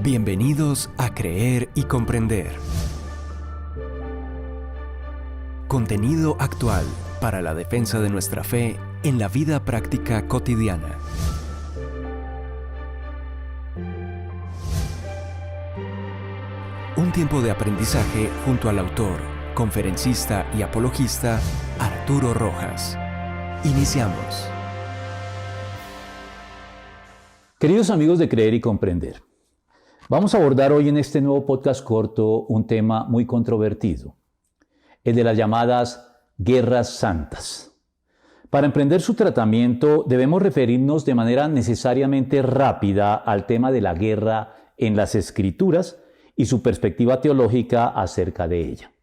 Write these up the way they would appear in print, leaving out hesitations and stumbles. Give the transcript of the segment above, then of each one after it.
Bienvenidos a Creer y Comprender. Contenido actual para la defensa de nuestra fe en la vida práctica cotidiana. Un tiempo de aprendizaje junto al autor, conferencista y apologista Arturo Rojas. Iniciamos. Queridos amigos de Creer y Comprender, vamos a abordar hoy en este nuevo podcast corto un tema muy controvertido, el de las llamadas guerras santas. Para emprender su tratamiento debemos referirnos de manera necesariamente rápida al tema de la guerra en las Escrituras y su perspectiva teológica acerca de ella.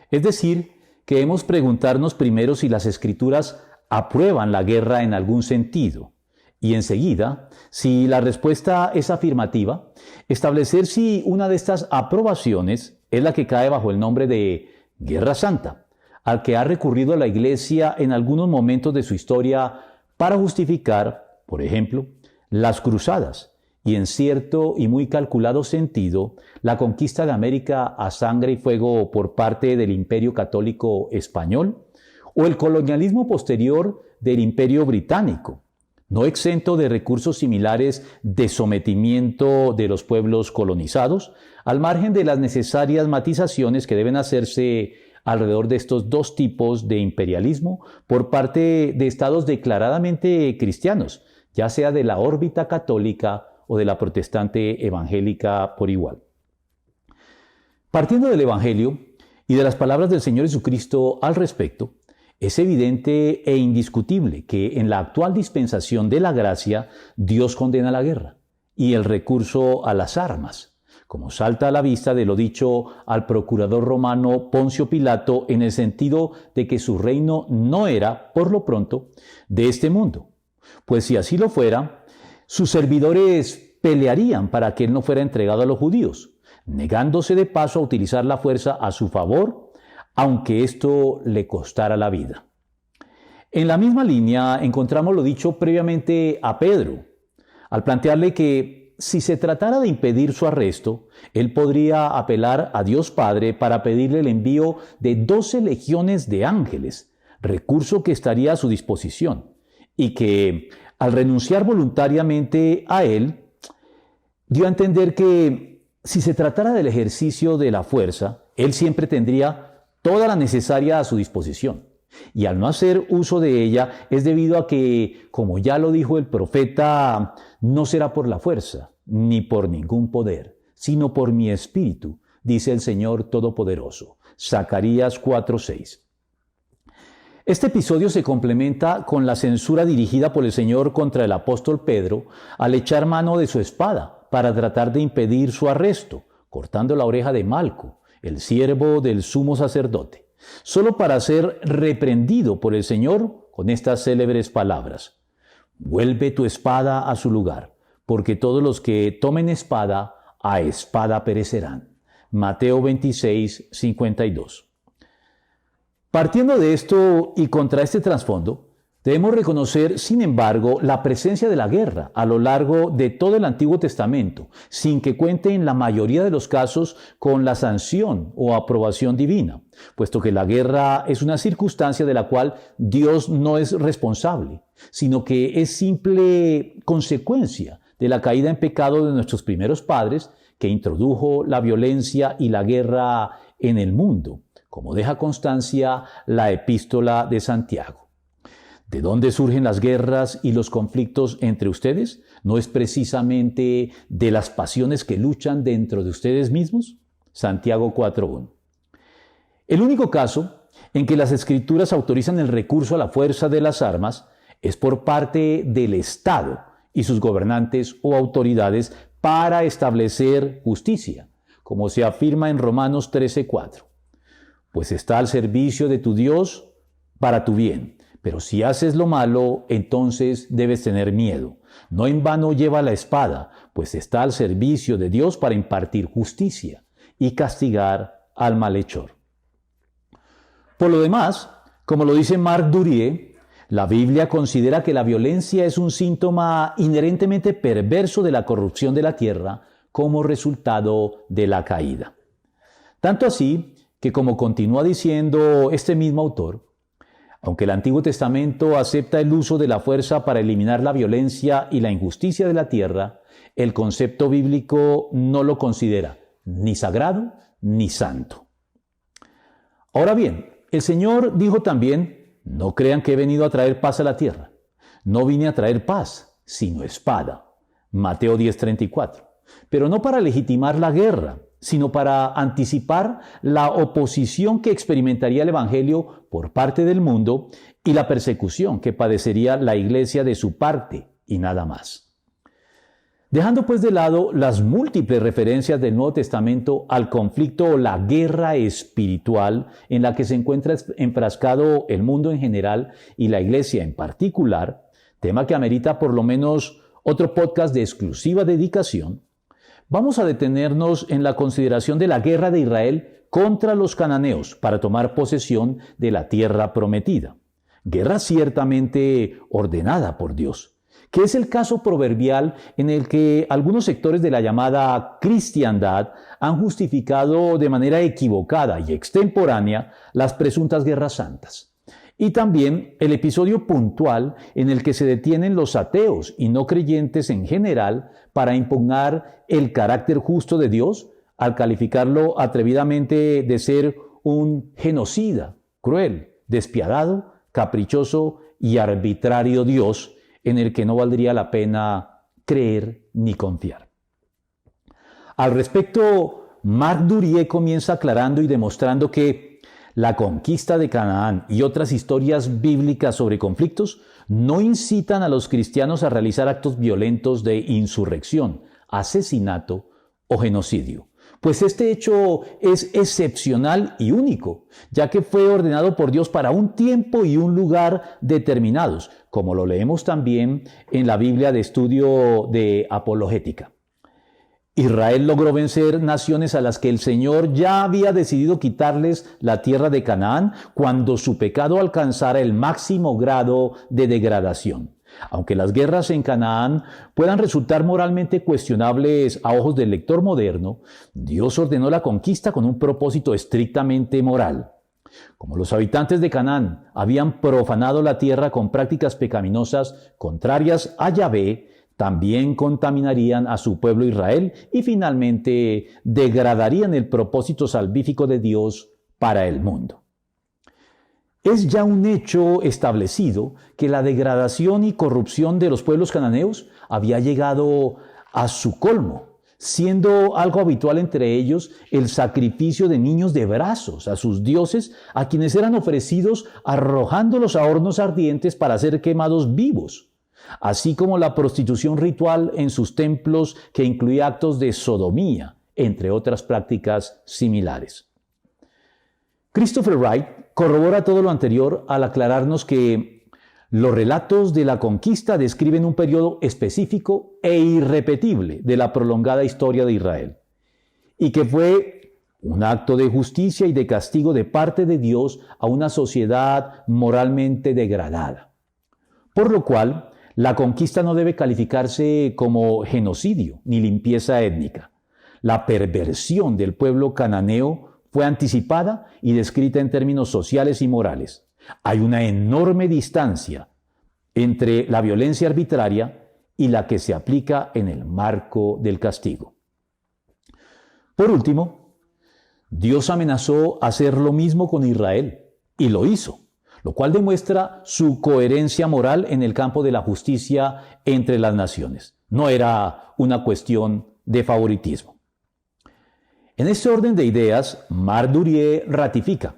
Es decir, que debemos preguntarnos primero si las Escrituras aprueban la guerra en algún sentido, y enseguida, si la respuesta es afirmativa, establecer si una de estas aprobaciones es la que cae bajo el nombre de Guerra Santa, al que ha recurrido la Iglesia en algunos momentos de su historia para justificar, por ejemplo, las cruzadas y en cierto y muy calculado sentido, la conquista de América a sangre y fuego por parte del Imperio Católico Español o el colonialismo posterior del Imperio Británico, no exento de recursos similares de sometimiento de los pueblos colonizados, al margen de las necesarias matizaciones que deben hacerse alrededor de estos dos tipos de imperialismo por parte de estados declaradamente cristianos, ya sea de la órbita católica o de la protestante evangélica por igual. Partiendo del Evangelio y de las palabras del Señor Jesucristo al respecto, es evidente e indiscutible que en la actual dispensación de la gracia, Dios condena la guerra y el recurso a las armas, como salta a la vista de lo dicho al procurador romano Poncio Pilato en el sentido de que su reino no era, por lo pronto, de este mundo. Pues si así lo fuera, sus servidores pelearían para que él no fuera entregado a los judíos, negándose de paso a utilizar la fuerza a su favor, aunque esto le costara la vida. En la misma línea encontramos lo dicho previamente a Pedro, al plantearle que si se tratara de impedir su arresto, él podría apelar a Dios Padre para pedirle el envío de 12 legiones de ángeles, recurso que estaría a su disposición, y que, al renunciar voluntariamente a él, dio a entender que si se tratara del ejercicio de la fuerza, él siempre tendría toda la necesaria a su disposición. Y al no hacer uso de ella es debido a que, como ya lo dijo el profeta, no será por la fuerza, ni por ningún poder, sino por mi espíritu, dice el Señor Todopoderoso. Zacarías 4:6. Este episodio se complementa con la censura dirigida por el Señor contra el apóstol Pedro al echar mano de su espada para tratar de impedir su arresto, cortando la oreja de Malco, el siervo del sumo sacerdote, solo para ser reprendido por el Señor con estas célebres palabras: vuelve tu espada a su lugar, porque todos los que tomen espada, a espada perecerán. Mateo 26:52. Partiendo de esto y contra este trasfondo, debemos reconocer, sin embargo, la presencia de la guerra a lo largo de todo el Antiguo Testamento, sin que cuente en la mayoría de los casos con la sanción o aprobación divina, puesto que la guerra es una circunstancia de la cual Dios no es responsable, sino que es simple consecuencia de la caída en pecado de nuestros primeros padres, que introdujo la violencia y la guerra en el mundo, como deja constancia la epístola de Santiago. ¿De dónde surgen las guerras y los conflictos entre ustedes? ¿No es precisamente de las pasiones que luchan dentro de ustedes mismos? Santiago 4:1. El único caso en que las Escrituras autorizan el recurso a la fuerza de las armas es por parte del Estado y sus gobernantes o autoridades para establecer justicia, como se afirma en Romanos 13:4. Pues está al servicio de tu Dios para tu bien. Pero si haces lo malo, entonces debes tener miedo. No en vano lleva la espada, pues está al servicio de Dios para impartir justicia y castigar al malhechor. Por lo demás, como lo dice Marc Durie, la Biblia considera que la violencia es un síntoma inherentemente perverso de la corrupción de la tierra, como resultado de la caída. Tanto así que, como continúa diciendo este mismo autor, aunque el Antiguo Testamento acepta el uso de la fuerza para eliminar la violencia y la injusticia de la tierra, el concepto bíblico no lo considera ni sagrado ni santo. Ahora bien, el Señor dijo también: no crean que he venido a traer paz a la tierra. No vine a traer paz, sino espada. Mateo 10:34. Pero no para legitimar la guerra, sino para anticipar la oposición que experimentaría el Evangelio por parte del mundo y la persecución que padecería la Iglesia de su parte, y nada más. Dejando pues de lado las múltiples referencias del Nuevo Testamento al conflicto o la guerra espiritual en la que se encuentra enfrascado el mundo en general y la Iglesia en particular, tema que amerita por lo menos otro podcast de exclusiva dedicación, vamos a detenernos en la consideración de la guerra de Israel contra los cananeos para tomar posesión de la tierra prometida. Guerra ciertamente ordenada por Dios, que es el caso proverbial en el que algunos sectores de la llamada cristiandad han justificado de manera equivocada y extemporánea las presuntas guerras santas. Y también el episodio puntual en el que se detienen los ateos y no creyentes en general para impugnar el carácter justo de Dios al calificarlo atrevidamente de ser un genocida, cruel, despiadado, caprichoso y arbitrario Dios en el que no valdría la pena creer ni confiar. Al respecto, Marc Durie comienza aclarando y demostrando que la conquista de Canaán y otras historias bíblicas sobre conflictos no incitan a los cristianos a realizar actos violentos de insurrección, asesinato o genocidio, pues este hecho es excepcional y único, ya que fue ordenado por Dios para un tiempo y un lugar determinados, como lo leemos también en la Biblia de estudio de apologética. Israel logró vencer naciones a las que el Señor ya había decidido quitarles la tierra de Canaán cuando su pecado alcanzara el máximo grado de degradación. Aunque las guerras en Canaán puedan resultar moralmente cuestionables a ojos del lector moderno, Dios ordenó la conquista con un propósito estrictamente moral. Como los habitantes de Canaán habían profanado la tierra con prácticas pecaminosas contrarias a Yahvé, también contaminarían a su pueblo Israel y finalmente degradarían el propósito salvífico de Dios para el mundo. Es ya un hecho establecido que la degradación y corrupción de los pueblos cananeos había llegado a su colmo, siendo algo habitual entre ellos el sacrificio de niños de brazos a sus dioses, a quienes eran ofrecidos arrojándolos a hornos ardientes para ser quemados vivos, así como la prostitución ritual en sus templos que incluía actos de sodomía, entre otras prácticas similares. Christopher Wright corrobora todo lo anterior al aclararnos que los relatos de la conquista describen un periodo específico e irrepetible de la prolongada historia de Israel, y que fue un acto de justicia y de castigo de parte de Dios a una sociedad moralmente degradada. Por lo cual, la conquista no debe calificarse como genocidio ni limpieza étnica. La perversión del pueblo cananeo fue anticipada y descrita en términos sociales y morales. Hay una enorme distancia entre la violencia arbitraria y la que se aplica en el marco del castigo. Por último, Dios amenazó hacer lo mismo con Israel, y lo hizo, lo cual demuestra su coherencia moral en el campo de la justicia entre las naciones. No era una cuestión de favoritismo. En este orden de ideas, Marc Durie ratifica: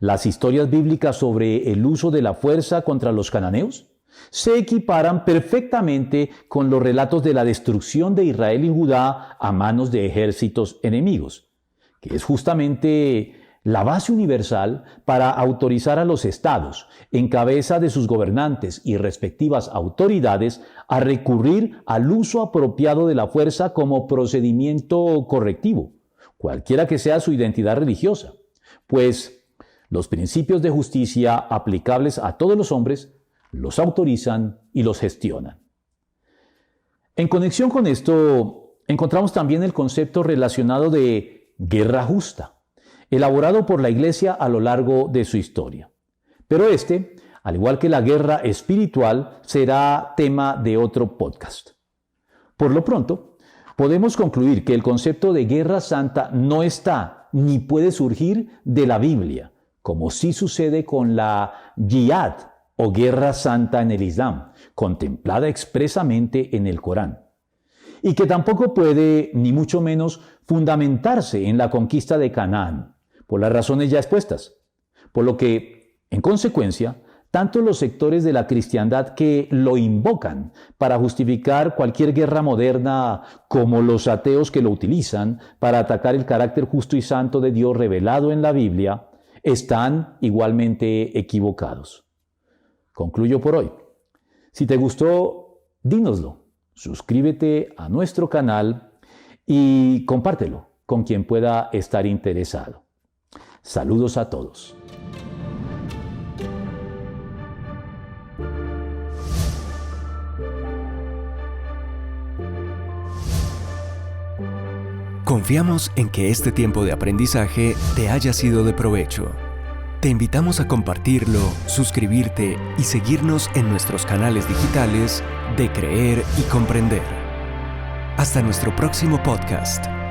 las historias bíblicas sobre el uso de la fuerza contra los cananeos se equiparan perfectamente con los relatos de la destrucción de Israel y Judá a manos de ejércitos enemigos, que es justamente la base universal para autorizar a los estados, en cabeza de sus gobernantes y respectivas autoridades, a recurrir al uso apropiado de la fuerza como procedimiento correctivo, cualquiera que sea su identidad religiosa, pues los principios de justicia aplicables a todos los hombres los autorizan y los gestionan. En conexión con esto, Encontramos también el concepto relacionado de guerra justa, elaborado por la Iglesia a lo largo de su historia. Pero al igual que la guerra espiritual, será tema de otro podcast. Por lo pronto, podemos concluir que el concepto de guerra santa no está ni puede surgir de la Biblia, como sí sucede con la jihad o guerra santa en el Islam, contemplada expresamente en el Corán. Y que tampoco puede, ni mucho menos, fundamentarse en la conquista de Canaán, por las razones ya expuestas. Por lo que, en consecuencia, tanto los sectores de la cristiandad que lo invocan para justificar cualquier guerra moderna como los ateos que lo utilizan para atacar el carácter justo y santo de Dios revelado en la Biblia, están igualmente equivocados. Concluyo por hoy. Si te gustó, dínoslo. Suscríbete a nuestro canal y compártelo con quien pueda estar interesado. Saludos a todos. Confiamos en que este tiempo de aprendizaje te haya sido de provecho. Te invitamos a compartirlo, suscribirte y seguirnos en nuestros canales digitales de Creer y Comprender. Hasta nuestro próximo podcast.